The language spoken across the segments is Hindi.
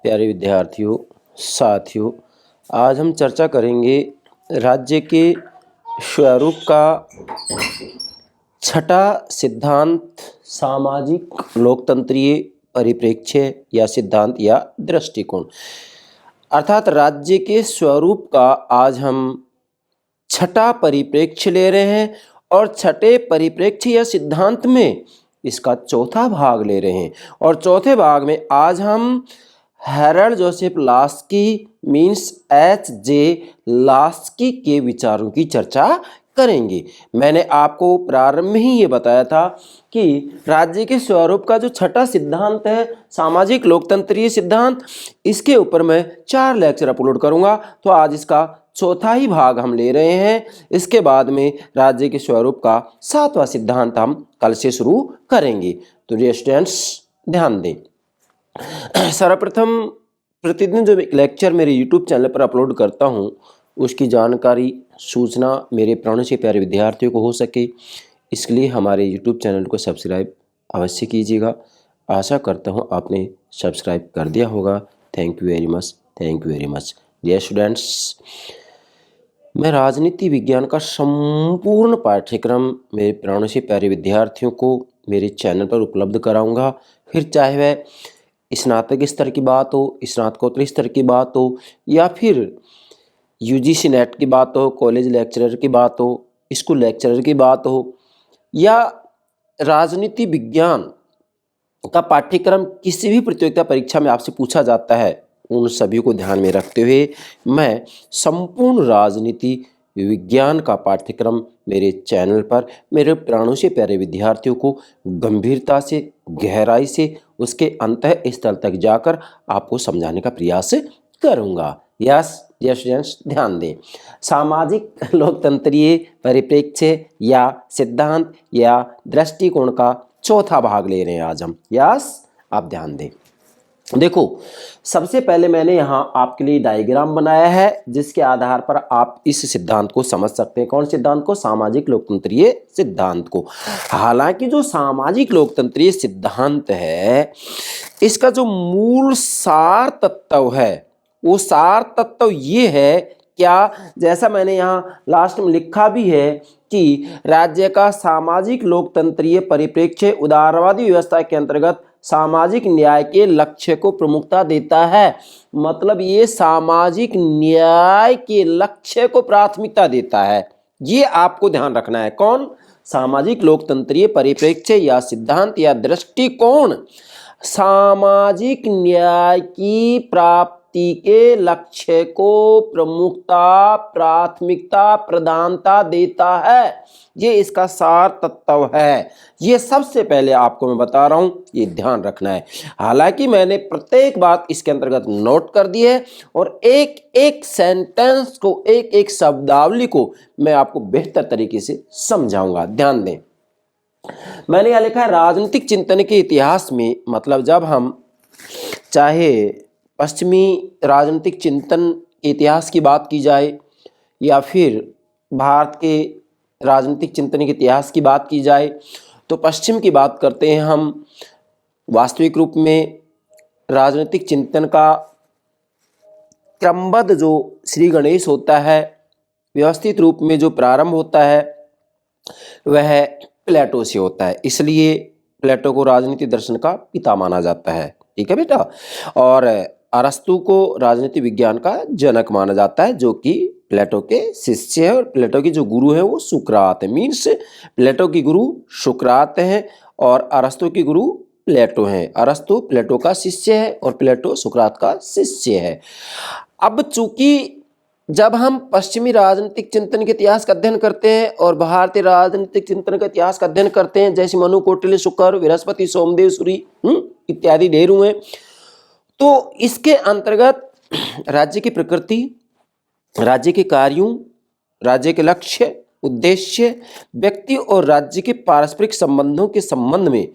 प्यारे विद्यार्थियों, साथियों, आज हम चर्चा करेंगे राज्य के स्वरूप का छठा सिद्धांत, सामाजिक लोकतंत्रीय परिप्रेक्ष्य या सिद्धांत या दृष्टिकोण। अर्थात राज्य के स्वरूप का आज हम छठा परिप्रेक्ष्य ले रहे हैं और छठे परिप्रेक्ष्य या सिद्धांत में इसका चौथा भाग ले रहे हैं। और चौथे भाग में आज हम Harold Joseph Laski means H.J. Laski के विचारों की चर्चा करेंगे। मैंने आपको प्रारंभ में ही ये बताया था कि राज्य के स्वरूप का जो छठा सिद्धांत है सामाजिक लोकतंत्रीय सिद्धांत, इसके ऊपर मैं 4 लेक्चर अपलोड करूंगा। तो आज इसका चौथा ही भाग हम ले रहे हैं। इसके बाद में राज्य के स्वरूप का 7वां सिद्धांत हम कल से शुरू करेंगे। तो डियर स्टूडेंट्स, ध्यान दें। सर्वप्रथम प्रतिदिन जो लेक्चर मेरे YouTube चैनल पर अपलोड करता हूँ उसकी जानकारी सूचना मेरे प्राणों से प्यारे विद्यार्थियों को हो सके, इसके लिए हमारे YouTube चैनल को सब्सक्राइब अवश्य कीजिएगा। आशा करता हूँ आपने सब्सक्राइब कर दिया होगा। Thank you very much, thank you very much. Dear students, मैं राजनीति विज्ञान का संपूर्ण पाठ्यक्रम मेरे प्राणों से प्यारे विद्यार्थियों को मेरे चैनल पर उपलब्ध कराऊंगा। फिर चाहे वह स्नातक स्तर की बात हो, स्नातकोत्तर स्तर की बात हो, या फिर UGC नेट की बात हो, कॉलेज लेक्चरर की बात हो, स्कूल लेक्चरर की बात हो, या राजनीति विज्ञान का पाठ्यक्रम किसी भी प्रतियोगिता परीक्षा में आपसे पूछा जाता है, उन सभी को ध्यान में रखते हुए मैं संपूर्ण राजनीति विज्ञान का पाठ्यक्रम मेरे चैनल पर मेरे प्राणों से प्यारे विद्यार्थियों को गंभीरता से, गहराई से, उसके अंतः स्थल तक जाकर आपको समझाने का प्रयास करूंगा। यस स्टूडेंट्स, ध्यान दें। सामाजिक लोकतंत्रीय परिप्रेक्ष्य या सिद्धांत या दृष्टिकोण का चौथा भाग ले रहे हैं आज हम। यस, आप ध्यान दें। देखो, सबसे पहले मैंने यहाँ आपके लिए डायग्राम बनाया है जिसके आधार पर आप इस सिद्धांत को समझ सकते हैं। कौन सिद्धांत को? सामाजिक लोकतंत्रीय सिद्धांत को। हालांकि जो सामाजिक लोकतंत्रीय सिद्धांत है इसका जो मूल सार तत्व है वो सार तत्व ये है क्या, जैसा मैंने यहाँ लास्ट में लिखा भी है कि राज्य का सामाजिक लोकतंत्रीय परिप्रेक्ष्य उदारवादी व्यवस्था के अंतर्गत सामाजिक न्याय के लक्ष्य को प्रमुखता देता है। मतलब ये सामाजिक न्याय के लक्ष्य को प्राथमिकता देता है, ये आपको ध्यान रखना है। कौन? सामाजिक लोकतंत्रीय परिप्रेक्ष्य या सिद्धांत या दृष्टिकोण सामाजिक न्याय की प्राप्ति के लक्ष्य को प्रमुखता, प्राथमिकता, प्रधानता देता है। ये इसका सार तत्व है। ये सबसे पहले आपको मैं बता रहा हूं, ये ध्यान रखना है। हालांकि मैंने प्रत्येक बात इसके अंतर्गत नोट कर दी है और एक एक सेंटेंस को, एक एक शब्दावली को मैं आपको बेहतर तरीके से समझाऊंगा। ध्यान दें। मैंने यहां लिखा है राजनीतिक चिंतन के इतिहास में, मतलब जब हम चाहे पश्चिमी राजनीतिक चिंतन के इतिहास की बात की जाए या फिर भारत के राजनीतिक चिंतन के इतिहास की बात की जाए, तो पश्चिम की बात करते हैं हम। वास्तविक रूप में राजनीतिक चिंतन का क्रमबद्ध जो श्री गणेश होता है, व्यवस्थित रूप में जो प्रारंभ होता है वह प्लेटो से होता है। इसलिए प्लेटो को राजनीति दर्शन का पिता माना जाता है। ठीक है बेटा। और अरस्तु को राजनीति विज्ञान का जनक माना जाता है, जो कि प्लेटो के शिष्य है। और प्लेटो की जो गुरु है वो सुकरात है। मीन्स प्लेटो की गुरु सुकरात है और अरस्तु की गुरु प्लेटो है। अरस्तु प्लेटो का शिष्य है और प्लेटो सुकरात का शिष्य है। अब चूंकि जब हम पश्चिमी राजनीतिक चिंतन के इतिहास का अध्ययन करते हैं और भारतीय राजनीतिक चिंतन का इतिहास का अध्ययन करते हैं, जैसे मनु, कौटिल्य, शुक्र, बृहस्पति, सोमदेव, सूरी इत्यादि ढेर हुए, तो इसके अंतर्गत राज्य की प्रकृति, राज्य के कार्यों, राज्य के लक्ष्य, उद्देश्य, व्यक्ति और राज्य के पारस्परिक संबंधों के संबंध में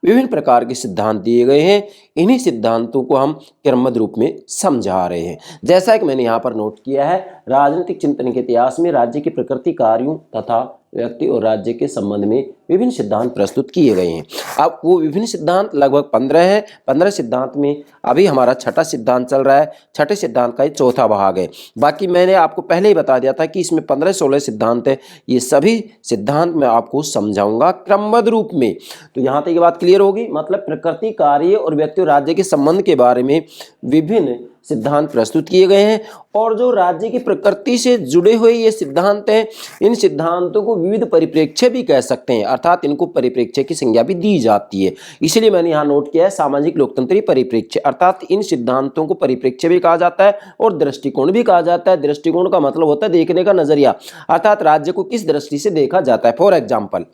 विभिन्न प्रकार के सिद्धांत दिए गए हैं। इन्हीं सिद्धांतों को हम क्रमबद्ध रूप में समझा रहे हैं। जैसा कि मैंने यहाँ पर नोट किया है, राजनीतिक चिंतन के इतिहास में राज्य की प्रकृति, कार्यों तथा व्यक्ति और राज्य के संबंध में विभिन्न सिद्धांत प्रस्तुत किए गए हैं। अब वो विभिन्न सिद्धांत लगभग 15 हैं। 15 सिद्धांत में अभी हमारा छठा सिद्धांत चल रहा है। छठे सिद्धांत का ये चौथा भाग है। बाकी मैंने आपको पहले ही बता दिया था कि इसमें 15-16 सिद्धांत है। ये सभी सिद्धांत मैं आपको समझाऊंगा क्रमबद्ध रूप में। तो यहाँ तक ये बात क्लियर होगी। मतलब प्रकृति, कार्य और व्यक्ति और राज्य के संबंध के बारे में विभिन्न सिद्धांत प्रस्तुत किए गए हैं। और जो राज्य की प्रकृति से जुड़े हुए ये सिद्धांत हैं, इन सिद्धांतों को विविध परिप्रेक्ष्य भी कह सकते हैं, अर्थात इनको परिप्रेक्ष्य की संज्ञा भी दी जाती है। इसलिए मैंने यहाँ नोट किया है सामाजिक लोकतंत्रीय परिप्रेक्ष्य, अर्थात इन सिद्धांतों को परिप्रेक्ष्य भी कहा जाता है और दृष्टिकोण भी कहा जाता है। दृष्टिकोण का मतलब होता है देखने का नजरिया, अर्थात राज्य को किस दृष्टि से देखा जाता है। फॉर एग्जाम्पल,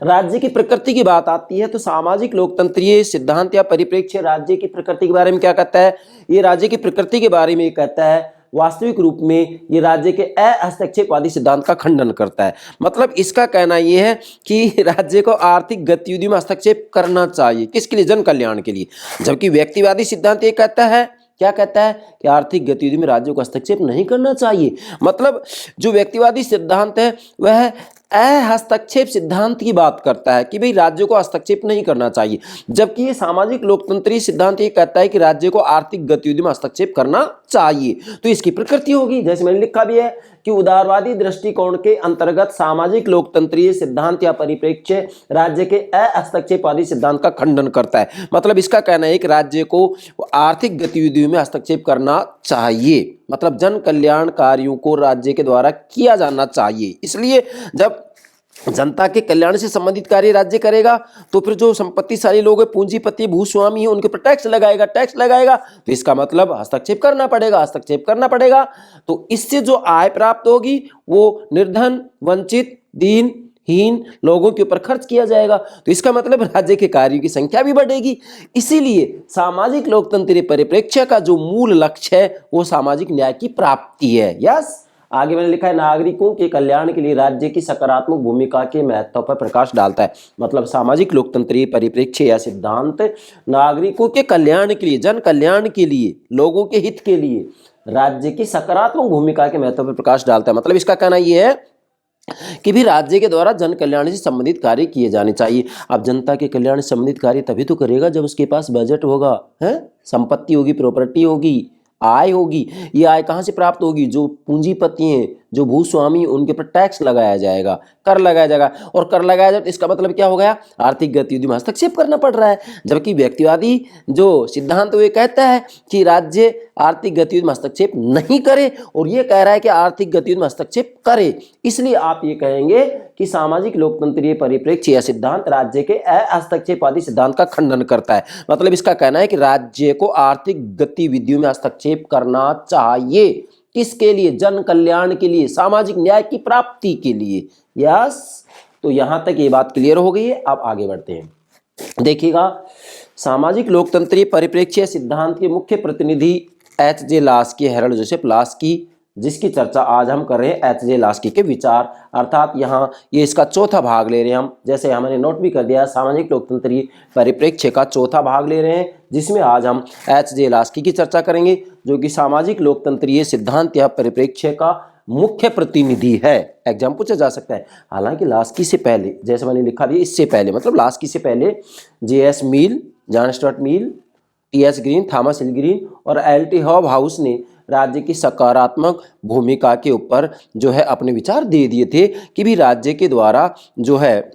राज्य की प्रकृति की बात आती है तो सामाजिक लोकतंत्रीय सिद्धांत या परिप्रेक्ष्य राज्य की प्रकृति के बारे में क्या कहता है? ये राज्य की प्रकृति के बारे में कहता है वास्तविक रूप में ये राज्य के अहस्तक्षेपवादी सिद्धांत का खंडन करता है। मतलब इसका कहना यह है कि राज्य को आर्थिक गतिविधियों में हस्तक्षेप करना चाहिए, किसके लिए? जन कल्याण के लिए। जबकि व्यक्तिवादी सिद्धांत ये कहता है, क्या कहता है कि आर्थिक गतिविधि में राज्यों को हस्तक्षेप नहीं करना चाहिए। मतलब जो व्यक्तिवादी सिद्धांत है वह हस्तक्षेप सिद्धांत की बात करता है कि भाई राज्यों को हस्तक्षेप नहीं करना चाहिए, जबकि ये सामाजिक लोकतंत्रीय सिद्धांत ये कहता है कि राज्य को आर्थिक गतिविधि में हस्तक्षेप करना चाहिए। तो इसकी प्रकृति होगी, जैसे मैंने लिखा भी है कि उदारवादी दृष्टिकोण के अंतर्गत सामाजिक लोकतंत्रीय सिद्धांत या परिप्रेक्ष्य राज्य के हस्तक्षेपवादी सिद्धांत का खंडन करता है। मतलब इसका कहना है कि राज्य को आर्थिक गतिविधियों में हस्तक्षेप करना चाहिए, मतलब जन कल्याण कार्यों को राज्य के द्वारा किया जाना चाहिए। इसलिए जब जनता के कल्याण से संबंधित कार्य राज्य करेगा तो फिर जो संपत्तिशाली लोग हैं, पूंजीपति, भूस्वामी है, उनके पर टैक्स लगाएगा तो इसका मतलब हस्तक्षेप करना पड़ेगा। तो इससे जो आय प्राप्त होगी वो निर्धन, वंचित, दीनहीन लोगों के ऊपर खर्च किया जाएगा। तो इसका मतलब राज्य के कार्यों की संख्या भी बढ़ेगी। इसीलिए सामाजिक लोकतंत्रीय परिप्रेक्ष्य का जो मूल लक्ष्य है वो सामाजिक न्याय की प्राप्ति है। यस, आगे मैंने लिखा है नागरिकों के कल्याण के लिए राज्य की सकारात्मक भूमिका के महत्व पर प्रकाश डालता है। मतलब सामाजिक लोकतंत्रीय परिप्रेक्ष्य या सिद्धांत नागरिकों के कल्याण के लिए, जन कल्याण के लिए, लोगों के हित के लिए राज्य की सकारात्मक भूमिका के महत्व पर प्रकाश डालता है। मतलब इसका कहना यह है कि भी राज्य के द्वारा जन कल्याण से संबंधित कार्य किए जाने चाहिए। अब जनता के कल्याण से संबंधित कार्य तभी तो करेगा जब उसके पास बजट होगा, है, संपत्ति होगी, प्रॉपर्टी होगी, आय होगी। ये आय कहाँ से प्राप्त होगी? जो पूंजीपति हैं, जो भूस्वामी, उनके पर टैक्स लगाया जाएगा, कर लगाया जाएगा। और कर लगाया जाए तो इसका मतलब क्या हो गया? आर्थिक गतिविधि में हस्तक्षेप करना पड़ रहा है। जबकि व्यक्तिवादी जो सिद्धांत वो कहता है कि राज्य आर्थिक गतिविधि में हस्तक्षेप नहीं करे, और ये कह रहा है कि आर्थिक गतिविधि में हस्तक्षेप करे। इसलिए आप ये कहेंगे कि सामाजिक लोकतंत्रीय परिप्रेक्ष्य या सिद्धांत राज्य के हस्तक्षेपवादी सिद्धांत का खंडन करता है। मतलब इसका कहना है कि राज्य को आर्थिक गतिविधियों में हस्तक्षेप करना चाहिए, किसके लिए? जन कल्याण के लिए, सामाजिक न्याय की प्राप्ति के लिए। यस, तो यहां तक ये बात क्लियर हो गई है। अब आगे बढ़ते हैं। देखिएगा, सामाजिक लोकतंत्रीय परिप्रेक्ष्य सिद्धांत के मुख्य प्रतिनिधि एच.जे. लास्की, हेरल्ड जोसेफ लास्की, जिसकी चर्चा आज हम कर रहे हैं। एच.जे. लास्की के विचार, अर्थात यहाँ ये इसका चौथा भाग ले रहे हैं हम, जैसे हमने नोट भी कर दिया, सामाजिक लोकतंत्रीय परिप्रेक्ष्य का चौथा भाग ले रहे हैं, जिसमें आज हम एच.जे. लास्की की चर्चा करेंगे, जो कि सामाजिक लोकतंत्रीय सिद्धांत या परिप्रेक्ष्य का मुख्य प्रतिनिधि है। एग्जाम पूछा जा सकता है। हालांकि लास्की से पहले, जैसे मैंने लिखा दिया, इससे पहले, मतलब लास्की से पहले J.S. Mill, John Stuart Mill, T.S. Green, Thomas Hill Green और L.T. हॉबहाउस ने राज्य की सकारात्मक भूमिका के ऊपर जो है अपने विचार दे दिए थे कि भी राज्य के द्वारा जो है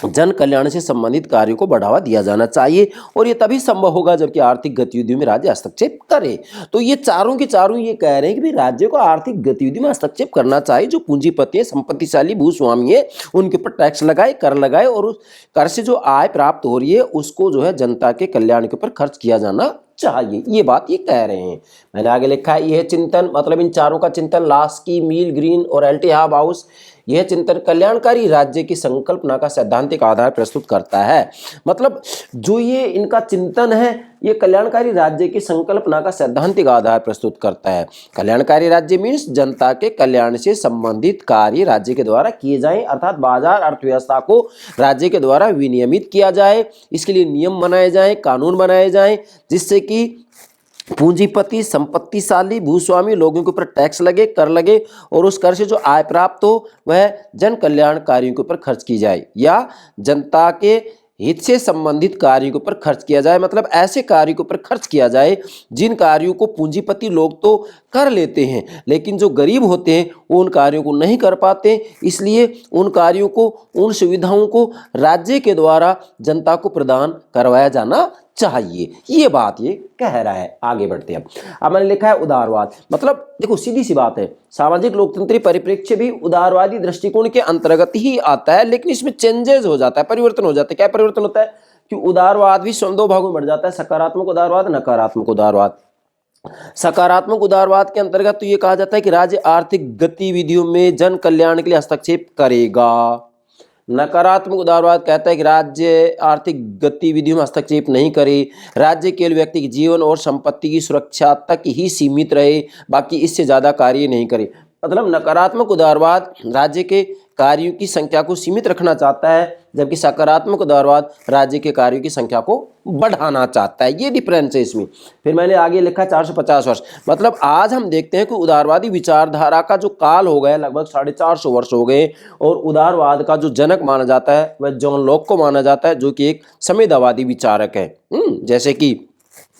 जन कल्याण से संबंधित कार्यों को बढ़ावा दिया जाना चाहिए, और ये तभी संभव होगा जबकि आर्थिक गतिविधियों में राज्य हस्तक्षेप करे। तो ये चारों के चारों ये कह रहे हैं कि भाई राज्य को आर्थिक गतिविधि में हस्तक्षेप करना चाहिए। जो पूंजीपति है, संपत्तिशाली, भूस्वामी है, उनके ऊपर टैक्स लगाए, कर लगाए, और उस कर से जो आय प्राप्त हो रही है उसको जो है जनता के कल्याण के ऊपर खर्च किया जाना चाहिए। ये बात ये कह रहे हैं। मैंने आगे लिखा है, यह चिंतन, मतलब इन चारों का चिंतन लास्की, मिल, ग्रीन और L.T. हॉबहाउस, यह चिंतन कल्याणकारी राज्य की संकल्पना का सैद्धांतिक आधार प्रस्तुत करता है। मतलब जो ये इनका चिंतन है, ये कल्याणकारी राज्य की संकल्पना का सैद्धांतिक आधार प्रस्तुत करता है। कल्याणकारी राज्य मीन्स जनता के कल्याण से संबंधित कार्य राज्य के द्वारा किए जाएं, अर्थात बाजार अर्थव्यवस्था को राज्य के द्वारा विनियमित किया जाए। इसके लिए नियम बनाए जाएं, कानून बनाए जाएं, जिससे कि पूंजीपति, संपत्तिशाली, भूस्वामी लोगों के ऊपर टैक्स लगे, कर लगे और उस कर से जो आय प्राप्त हो वह जन कल्याण कार्यों के ऊपर खर्च की जाए या जनता के हित से संबंधित कार्यों के ऊपर खर्च किया जाए। मतलब ऐसे कार्यों के ऊपर खर्च किया जाए जिन कार्यों को पूंजीपति लोग तो कर लेते हैं लेकिन जो गरीब होते हैं वो उन कार्यों को नहीं कर पाते, इसलिए उन कार्यों को, उन सुविधाओं को राज्य के द्वारा जनता को प्रदान करवाया जाना चाहिए। ये बात ये कह रहा है। आगे बढ़ते हैं। अब मैंने लिखा है उदारवाद। मतलब देखो सीधी सी बात है, सामाजिक लोकतंत्री परिप्रेक्ष्य भी उदारवादी दृष्टिकोण के अंतर्गत ही आता है, लेकिन इसमें चेंजेस हो जाता है, परिवर्तन हो जाता है। क्या परिवर्तन होता है कि उदारवाद भी स्वयं दो भागों में बढ़ जाता है, सकारात्मक उदारवाद, नकारात्मक उदारवाद। सकारात्मक उदारवाद के अंतर्गत तो ये कहा जाता है कि राज्य आर्थिक गतिविधियों में जन कल्याण के लिए हस्तक्षेप करेगा। नकारात्मक उदारवाद कहता है कि राज्य आर्थिक गतिविधियों में हस्तक्षेप नहीं करे, राज्य केवल व्यक्ति के जीवन और संपत्ति की सुरक्षा तक ही सीमित रहे, बाकी इससे ज्यादा कार्य नहीं करे। मतलब नकारात्मक उदारवाद राज्य के कार्यों की संख्या को सीमित रखना चाहता है, जबकि सकारात्मक उदारवाद राज्य के कार्यों की संख्या को बढ़ाना चाहता है। ये डिफरेंस है इसमें। फिर मैंने आगे लिखा 450 वर्ष। मतलब आज हम देखते हैं कि उदारवादी विचारधारा का जो काल हो गया लगभग 450 वर्ष हो गए, और उदारवाद का जो जनक माना जाता है वह जॉन लॉक को माना जाता है, जो कि एक साम्यवादी विचारक है। जैसे कि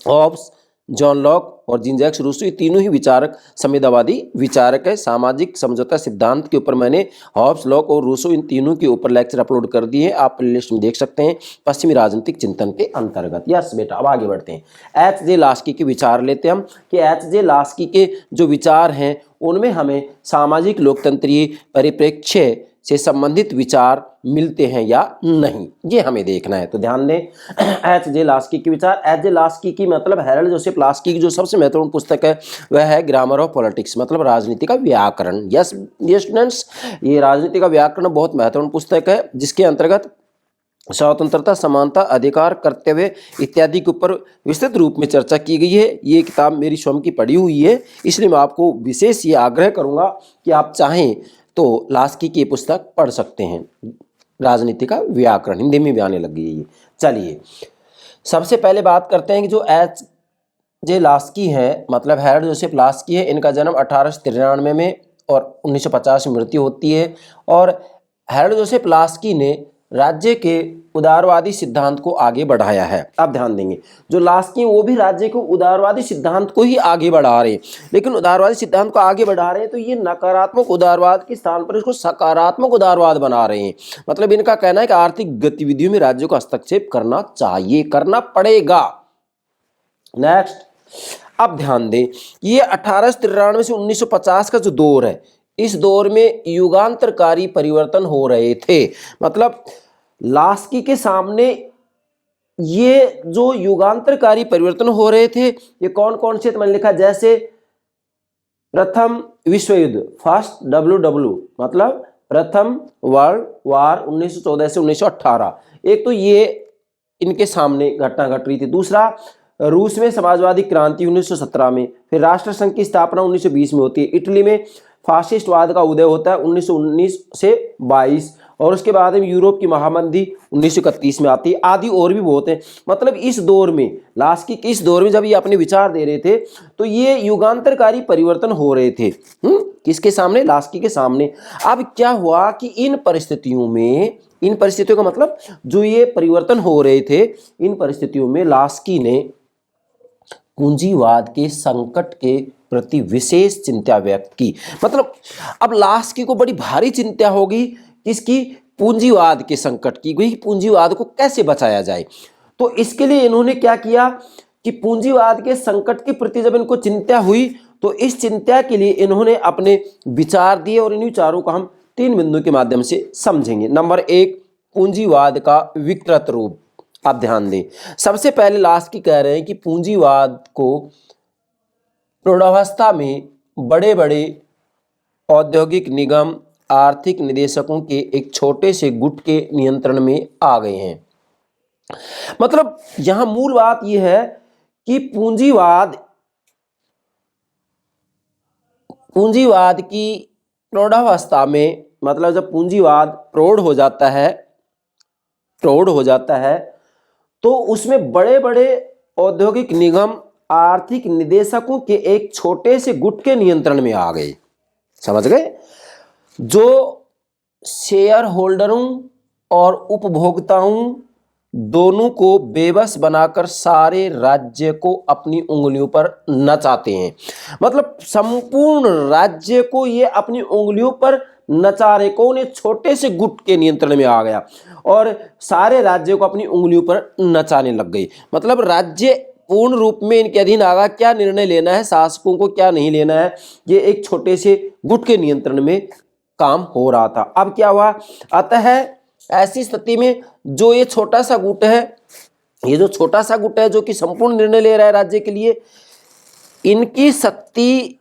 हॉब्स, जॉन लॉक और जीन जैक्स रूसो, ये तीनों ही विचारक साम्यवादी विचारक है। सामाजिक समझौता सिद्धांत के ऊपर मैंने हॉब्स, लॉक और रूसो इन तीनों के ऊपर लेक्चर अपलोड कर दिए हैं, आप प्लेलिस्ट में देख सकते हैं, पश्चिमी राजनीतिक चिंतन के अंतर्गत। यस बेटा, अब आगे बढ़ते हैं। एच जे लास्की के विचार लेते हैं हम कि एच जे लास्की के जो विचार हैं उनमें हमें सामाजिक लोकतंत्रीय परिप्रेक्ष्य से संबंधित विचार मिलते हैं या नहीं, ये हमें देखना है। तो ध्यान दें, एच जे लास्की के विचार। एच जे लास्की की मतलब हैरल्ड जोसेफ लास्की की जो सबसे महत्वपूर्ण पुस्तक है वह है ग्रामर ऑफ पॉलिटिक्स, मतलब राजनीति का व्याकरण। यस स्टूडेंट्स, ये राजनीति का व्याकरण बहुत महत्वपूर्ण पुस्तक है, जिसके अंतर्गत स्वतंत्रता, समानता, अधिकार, कर्तव्य इत्यादि के ऊपर विस्तृत रूप में चर्चा की गई है। ये किताब मेरी स्वयं की पढ़ी हुई है, इसलिए मैं आपको विशेष ये आग्रह करूँगा कि आप चाहें तो लास्की की पुस्तक पढ़ सकते हैं। राजनीति का व्याकरण हिंदी में भी आने लग गई है। चलिए सबसे पहले बात करते हैं कि जो एच जे लास्की है, मतलब हैरल्ड जोसेफ लास्की है, इनका जन्म 1893 में और 1950 में मृत्यु होती है। और हैरल्ड जोसेफ लास्की ने राज्य के उदारवादी सिद्धांत को आगे बढ़ाया है। अब ध्यान देंगे, जो लास्की वो भी राज्य को उदारवादी सिद्धांत को ही आगे बढ़ा रहे हैं, लेकिन उदारवादी सिद्धांत को आगे बढ़ा रहे हैं तो ये नकारात्मक उदारवाद के स्थान पर इसको सकारात्मक उदारवाद बना रहे हैं। मतलब इनका कहना है कि आर्थिक गतिविधियों में राज्यों का हस्तक्षेप करना चाहिए, करना पड़ेगा। नेक्स्ट, अब ध्यान दें, ये 1893 से 1950 का जो दौर है, इस दौर में युगांतरकारी परिवर्तन हो रहे थे। मतलब लास्की के सामने ये जो युगांतरकारी परिवर्तन हो रहे थे, ये कौन कौन से, तो मैंने लिखा जैसे प्रथम विश्व युद्ध, फर्स्ट WW, मतलब प्रथम वर्ल्ड वार 1914 से 1918। एक तो ये इनके सामने घटना घट रही थी। दूसरा, रूस में समाजवादी क्रांति 1917 में, फिर राष्ट्र संघ की स्थापना 1920 में होती है। इटली में फासिस्टवाद का उदय होता है 1919 से 22, और उसके बाद में यूरोप की महामंदी 1931 में आती है। आदि और भी बहुत है। मतलब इस दौर में, लास्की के इस दौर में जब ये अपने विचार दे रहे थे तो ये युगांतरकारी परिवर्तन हो रहे थे। किसके सामने? लास्की के सामने। अब क्या हुआ कि इन परिस्थितियों में, इन परिस्थितियों का मतलब जो ये परिवर्तन हो रहे थे, इन परिस्थितियों में लास्की ने पूंजीवाद के संकट के प्रति विशेष चिंता व्यक्त की। मतलब अब लास्की को बड़ी भारी चिंता होगी किसकी? पूंजीवाद के संकट की। वही पूंजीवाद को कैसे बचाया जाए। तो इसके लिए इन्होंने क्या किया कि पूंजीवाद के संकट के प्रति जब इनको चिंता हुई तो इस चिंता के लिए इन्होंने अपने विचार दिए, और इन विचारों को हम 3 बिंदु के माध्यम से समझेंगे। नंबर 1, पूंजीवाद का विकृत रूप। आप ध्यान दें, सबसे पहले लास्की कह रहे हैं कि पूंजीवाद को प्रौढ़ावस्था में बड़े बड़े औद्योगिक निगम, आर्थिक निदेशकों के एक छोटे से गुट के नियंत्रण में आ गए हैं। मतलब यहां मूल बात यह है कि पूंजीवाद की प्रौढ़ावस्था में, मतलब जब पूंजीवाद प्रौढ़ हो जाता है तो उसमें बड़े बड़े औद्योगिक निगम, आर्थिक निदेशकों के एक छोटे से गुट के नियंत्रण में आ गए। समझ गए? जो शेयर होल्डरों और उपभोक्ताओं दोनों को बेबस बनाकर सारे राज्य को अपनी उंगलियों पर नचाते हैं। मतलब संपूर्ण राज्य को ये अपनी उंगलियों पर नचा रहे। कौन? एक छोटे से गुट के नियंत्रण में आ गया और सारे राज्यों को अपनी उंगलियों पर नचाने लग गई। मतलब राज्य पूर्ण रूप में इनके अधीन आ गया। क्या निर्णय लेना है शासकों को, क्या नहीं लेना है, ये एक छोटे से गुट के नियंत्रण में काम हो रहा था। अब क्या हुआ? अतः ऐसी स्थिति में जो ये छोटा सा गुट है, ये जो छोटा सा गुट है जो कि संपूर्ण निर्णय ले रहा है राज्य के लिए, इनकी शक्ति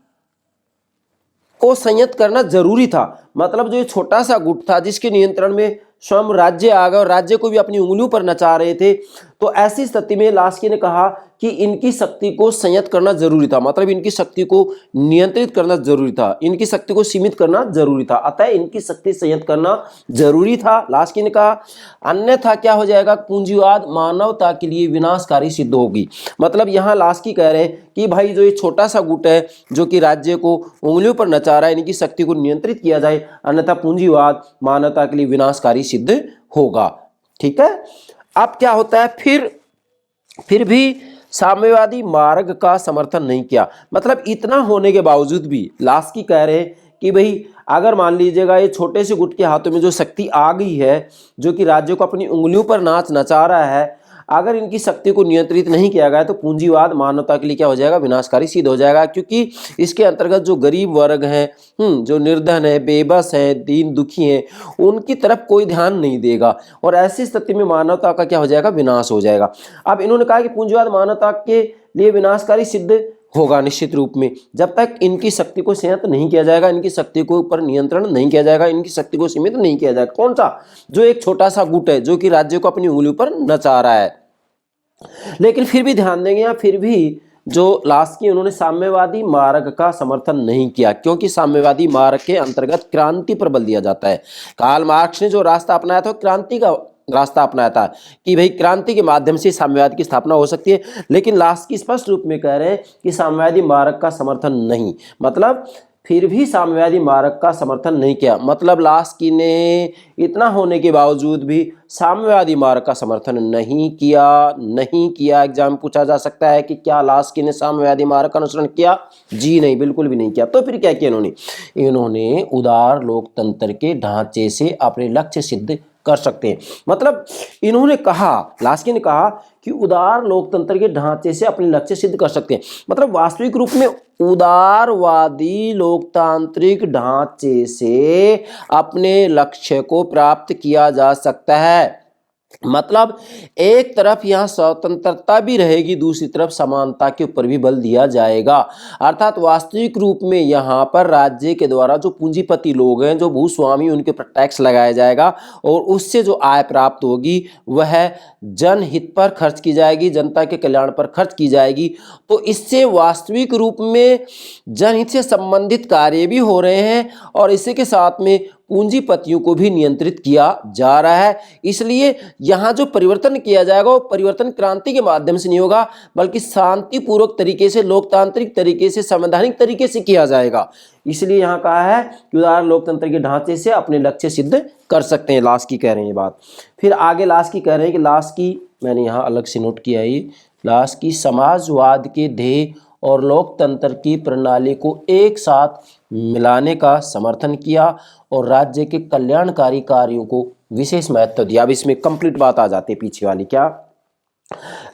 को संयत करना जरूरी था। मतलब जो ये छोटा सा गुट था जिसके नियंत्रण में स्वयं राज्य आ गए और राज्य को भी अपनी उंगलियों पर नचा रहे थे, तो ऐसी स्थिति में लास्की ने कहा कि इनकी शक्ति को संयत करना जरूरी था। मतलब इनकी शक्ति को नियंत्रित करना जरूरी था, इनकी शक्ति को सीमित करना जरूरी था। अतः इनकी शक्ति संयत करना जरूरी था, लास्की ने कहा। अन्यथा क्या हो जाएगा? पूंजीवाद मानवता के लिए विनाशकारी सिद्ध होगी। मतलब यहाँ लास्की कह रहे हैं कि भाई जो ये छोटा सा गुट है जो कि राज्य को उंगलियों पर नचा रहा है, इनकी शक्ति को नियंत्रित किया जाए, अन्यथा पूंजीवाद मानवता के लिए विनाशकारी सिद्ध होगा। ठीक है। अब क्या होता है? फिर भी साम्यवादी मार्ग का समर्थन नहीं किया। मतलब इतना होने के बावजूद भी लास्की कह रहे हैं कि भाई अगर मान लीजिएगा ये छोटे से गुट के हाथों में जो शक्ति आ गई है जो कि राज्यों को अपनी उंगलियों पर नाच नचा रहा है, अगर इनकी शक्ति को नियंत्रित नहीं किया गया तो पूंजीवाद मानवता के लिए क्या हो जाएगा? विनाशकारी सिद्ध हो जाएगा। क्योंकि इसके अंतर्गत जो गरीब वर्ग हैं, जो निर्धन है, बेबस है, दीन दुखी हैं, उनकी तरफ कोई ध्यान नहीं देगा और ऐसी स्थिति में मानवता का क्या हो जाएगा? विनाश हो जाएगा। अब इन्होंने कहा कि पूंजीवाद मानवता के लिए विनाशकारी सिद्ध होगा निश्चित रूप में, जब तक इनकी शक्ति को संयत नहीं किया जाएगा, इनकी शक्ति को ऊपर नियंत्रण नहीं किया जाएगा, इनकी शक्ति को सीमित नहीं किया जाएगा। कौन सा? जो एक छोटा सा गुट है जो कि राज्य को अपनी उंगलियों पर नचा रहा है। लेकिन फिर भी ध्यान देंगे, यहाँ फिर भी जो लास्की उन्होंने साम्यवादी मार्ग का समर्थन नहीं किया, क्योंकि साम्यवादी मार्ग के अंतर्गत क्रांति पर बल दिया जाता है। कार्ल मार्क्स ने जो रास्ता अपनाया था क्रांति का रास्ता अपनाया था कि भाई क्रांति के माध्यम से साम्यवाद की स्थापना हो सकती है। लेकिन लास्की स्पष्ट रूप में कह रहे हैं कि साम्यवादी मार्ग का समर्थन नहीं। मतलब फिर भी साम्यवादी मार्ग का समर्थन नहीं किया। मतलब लास्की ने इतना होने के बावजूद भी साम्यवादी मार्ग का समर्थन नहीं किया। एग्जाम पूछा जा सकता है कि क्या लास्की ने साम्यवादी मार्ग का अनुसरण किया? जी नहीं, बिल्कुल भी नहीं किया। तो फिर क्या किया इन्होंने उदार लोकतंत्र के ढांचे से अपने लक्ष्य सिद्ध कर सकते हैं। मतलब इन्होंने कहा, लास्की ने कहा कि उदार लोकतंत्र के ढांचे से अपने लक्ष्य सिद्ध कर सकते हैं। मतलब वास्तविक रूप में उदारवादी लोकतांत्रिक ढांचे से अपने लक्ष्य को प्राप्त किया जा सकता है। मतलब एक तरफ यहाँ स्वतंत्रता भी रहेगी, दूसरी तरफ समानता के ऊपर भी बल दिया जाएगा। अर्थात वास्तविक रूप में यहाँ पर राज्य के द्वारा जो पूंजीपति लोग हैं, जो भूस्वामी, उनके ऊपर टैक्स लगाया जाएगा और उससे जो आय प्राप्त होगी वह जनहित पर खर्च की जाएगी, जनता के कल्याण पर खर्च की जाएगी। तो इससे वास्तविक रूप में जनहित से संबंधित कार्य भी हो रहे हैं और इसी के साथ में पूंजीपतियों को भी नियंत्रित किया जा रहा है। इसलिए यहाँ जो परिवर्तन किया जाएगा वो परिवर्तन क्रांति के माध्यम से नहीं होगा, बल्कि शांतिपूर्वक तरीके से, लोकतांत्रिक तरीके से, संवैधानिक तरीके से किया जाएगा। इसलिए यहाँ कहा है कि उदार लोकतंत्र के ढांचे से अपने लक्ष्य सिद्ध कर सकते हैं। लास्की कह रहे हैं ये बात। फिर आगे लास्की कह रहे हैं कि लास्की, मैंने यहाँ अलग से नोट किया है, लास्की समाजवाद के ध्येय और लोकतंत्र की प्रणाली को एक साथ मिलाने का समर्थन किया और राज्य के कल्याणकारी कार्यों को विशेष महत्व दिया। अब इसमें कंप्लीट बात आ जाती है पीछे वाली। क्या?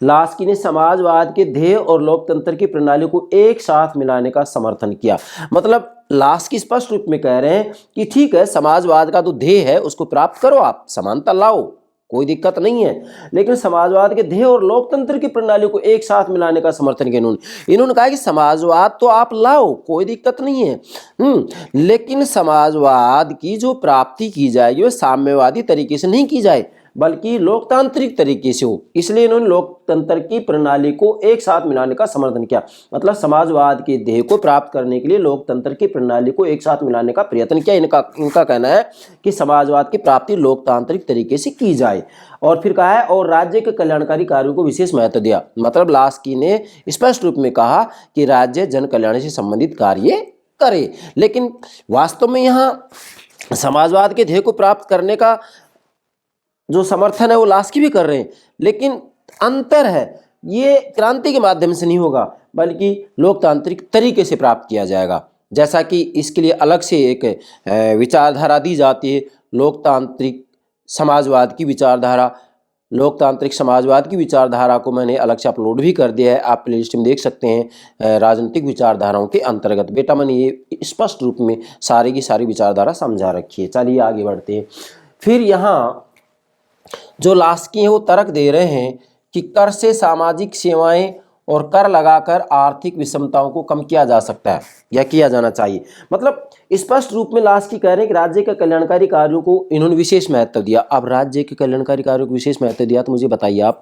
लास्की ने समाजवाद के ध्येय और लोकतंत्र की प्रणाली को एक साथ मिलाने का समर्थन किया। मतलब लास्की स्पष्ट रूप में कह रहे हैं कि ठीक है, समाजवाद का जो ध्येय है उसको प्राप्त करो, आप समानता लाओ, कोई दिक्कत नहीं है, लेकिन समाजवाद के ध्येय और लोकतंत्र की प्रणाली को एक साथ मिलाने का समर्थन किया इन्होंने कहा कि समाजवाद तो आप लाओ, कोई दिक्कत नहीं है, लेकिन समाजवाद की जो प्राप्ति की जाएगी वह साम्यवादी तरीके से नहीं की जाए, बल्कि लोकतांत्रिक तरीके से हो। इसलिए इन्होंने लोकतंत्र की प्रणाली को एक साथ मिलाने का समर्थन किया। मतलब समाजवाद के ध्येय को प्राप्त करने के लिए लोकतंत्र की प्रणाली को एक साथ मिलाने का प्रयत्न किया। इनका कहना है कि समाजवाद की प्राप्ति लोकतांत्रिक तरीके से की जाए। और फिर कहा है और राज्य के कल्याणकारी कार्यों को विशेष महत्व दिया। मतलब लास्की ने स्पष्ट रूप में कहा कि राज्य जन कल्याण से संबंधित कार्य करे, लेकिन वास्तव में यहाँ समाजवाद के ध्येय को प्राप्त करने का जो समर्थन है वो लास्की भी कर रहे हैं, लेकिन अंतर है ये क्रांति के माध्यम से नहीं होगा बल्कि लोकतांत्रिक तरीके से प्राप्त किया जाएगा। जैसा कि इसके लिए अलग से एक विचारधारा दी जाती है, लोकतांत्रिक समाजवाद की विचारधारा। लोकतांत्रिक समाजवाद की विचारधारा को मैंने अलग से अपलोड भी कर दिया है, आप प्लेलिस्ट में देख सकते हैं, राजनीतिक विचारधाराओं के अंतर्गत। बेटा मैंने ये स्पष्ट रूप में सारी की सारी विचारधारा समझा रखी है। चलिए आगे बढ़ते हैं। फिर यहाँ जो लास्की हैं वो तर्क दे रहे हैं कि कर से सामाजिक सेवाएं और कर लगाकर आर्थिक विषमताओं को कम किया जा सकता है या किया जाना चाहिए। मतलब स्पष्ट रूप में लास्की कह रहे हैं कि राज्य के कल्याणकारी कार्यों को इन्होंने विशेष महत्व दिया। अब राज्य के कल्याणकारी कार्यों को विशेष महत्व दिया तो मुझे बताइए आप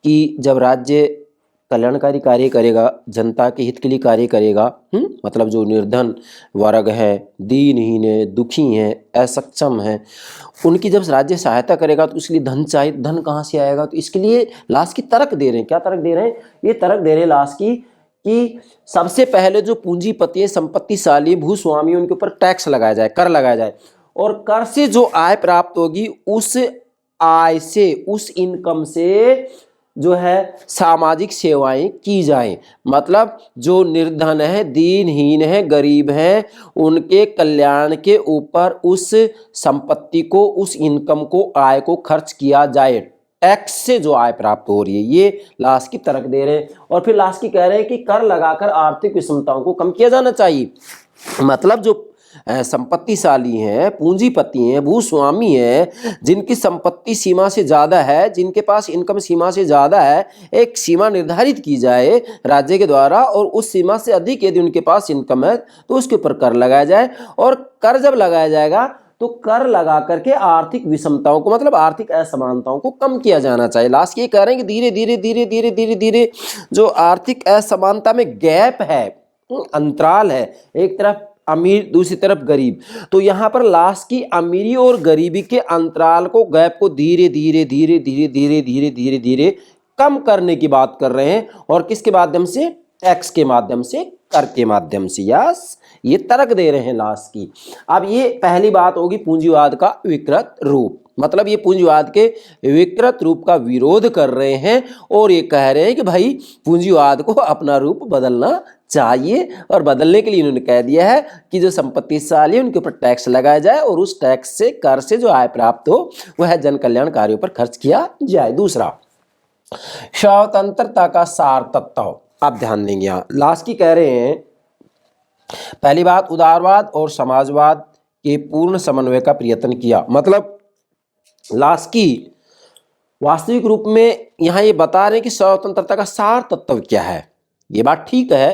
कि जब राज्य कल्याणकारी कार्य करेगा, जनता के हित के लिए कार्य करेगा, मतलब जो निर्धन वर्ग है, दीनहीन है, दुखी हैं, असक्षम हैं, उनकी जब राज्य सहायता करेगा तो उसके लिए धन चाहिए। धन कहाँ से आएगा? तो इसके लिए लास्की तर्क दे रहे हैं। क्या तर्क दे रहे हैं? ये तर्क दे रहे हैं लास्की कि सबसे पहले जो पूंजीपति, संपत्तिशाली, भूस्वामी, उनके ऊपर टैक्स लगाया जाए, कर लगाया जाए, और कर से जो आय प्राप्त होगी उस आय से, उस इनकम से जो है सामाजिक सेवाएं की जाएं। मतलब जो निर्धन है, दीनहीन है, गरीब हैं, उनके कल्याण के ऊपर उस संपत्ति को, उस इनकम को, आय को खर्च किया जाए। टैक्स से जो आय प्राप्त हो रही है, ये लास्की तर्क दे रहे हैं। और फिर लास्की कह रहे हैं कि कर लगाकर आर्थिक विषमताओं को कम किया जाना चाहिए। मतलब जो संपत्तिशाली हैं, पूंजीपति हैं, भूस्वामी हैं, जिनकी संपत्ति सीमा से ज़्यादा है, जिनके पास इनकम सीमा से ज़्यादा है, एक सीमा निर्धारित की जाए राज्य के द्वारा, और उस सीमा से अधिक यदि उनके पास इनकम है तो उसके ऊपर कर लगाया जाए। और कर जब लगाया जाएगा तो कर लगा करके आर्थिक विषमताओं को, मतलब आर्थिक असमानताओं को कम किया जाना चाहिए। लास्ट ये कह रहे हैं कि धीरे धीरे धीरे धीरे धीरे धीरे जो आर्थिक असमानता में गैप है, अंतराल है, एक तरफ अमीर दूसरी तरफ गरीब, तो यहाँ पर लास्की अमीरी और गरीबी के अंतराल को, गैप को धीरे धीरे धीरे धीरे धीरे धीरे धीरे धीरे कम करने की बात कर रहे हैं। और किसके माध्यम से? टैक्स के माध्यम से, कर के माध्यम से। यस, ये तर्क दे रहे हैं लास्की। अब ये पहली बात होगी पूंजीवाद का विकृत रूप। मतलब ये पूंजीवाद के विकृत रूप का विरोध कर रहे हैं और ये कह रहे हैं कि भाई पूंजीवाद को अपना रूप बदलना चाहिए। और बदलने के लिए इन्होंने कह दिया है कि जो संपत्तिशाली है उनके ऊपर टैक्स लगाया जाए और उस टैक्स से, कर से जो आय प्राप्त हो वह जन कल्याण कार्यों पर खर्च किया जाए। दूसरा, स्वतंत्रता का सार तत्व। आप ध्यान देंगे, यहाँ लास्की कह रहे हैं पहली बात, उदारवाद और समाजवाद के पूर्ण समन्वय का प्रयत्न किया। मतलब लास्की वास्तविक रूप में यहाँ ये बता रहे हैं कि स्वतंत्रता का सार तत्व क्या है। ये बात ठीक है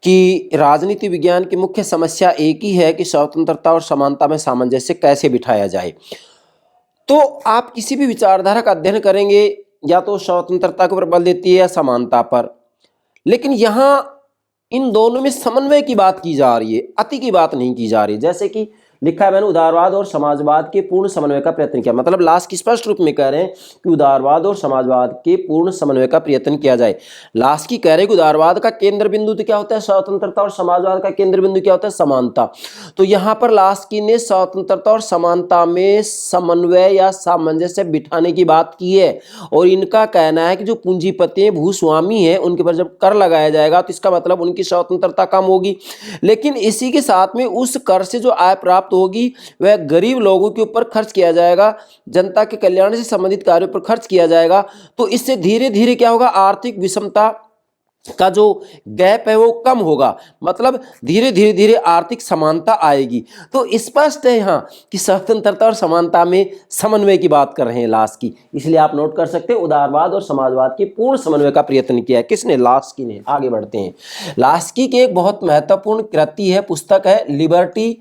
कि राजनीति विज्ञान की मुख्य समस्या एक ही है कि स्वतंत्रता और समानता में सामंजस्य कैसे बिठाया जाए। तो आप किसी भी विचारधारा का अध्ययन करेंगे या तो स्वतंत्रता के ऊपर बल देती है या समानता पर, लेकिन यहाँ इन दोनों में समन्वय की बात की जा रही है, अति की बात नहीं की जा रही। जैसे कि लिखा है मैंने, उदारवाद और समाजवाद के पूर्ण समन्वय का प्रयत्न किया। मतलब लास्की स्पष्ट रूप में कह रहे हैं कि उदारवाद और समाजवाद के पूर्ण समन्वय का प्रयत्न किया जाए। लास्की कह रहे हैं कि उदारवाद का केंद्र बिंदु तो क्या होता है? स्वतंत्रता, और समाजवाद का केंद्र बिंदु क्या होता है? समानता। तो यहाँ पर लास्की ने स्वतंत्रता और समानता में समन्वय या सामंजस्य बिठाने की बात की है। और इनका कहना है कि जो पूंजीपति भूस्वामी है उनके पर जब कर लगाया जाएगा तो इसका मतलब उनकी स्वतंत्रता कम होगी, लेकिन इसी के साथ में उस कर से जो आय प्राप्त होगी वह गरीब लोगों के ऊपर खर्च किया जाएगा, जनता के कल्याण से संबंधित कार्यों पर खर्च किया जाएगा। तो इससे धीरे धीरे क्या होगा? आर्थिक विषमता का जो गैप है वो कम होगा, मतलब धीरे धीरे धीरे आर्थिक समानता आएगी। तो स्पष्ट है यहाँ कि स्वतंत्रता और समानता में समन्वय की बात कर रहे हैं लास्की। इसलिए आप नोट कर सकते हैं उदारवाद और समाजवाद के पूर्ण समन्वय का प्रयत्न किया है। किसने? लास्की ने। आगे बढ़ते हैं। लास्की की एक बहुत महत्वपूर्ण कृति है, पुस्तक है liberty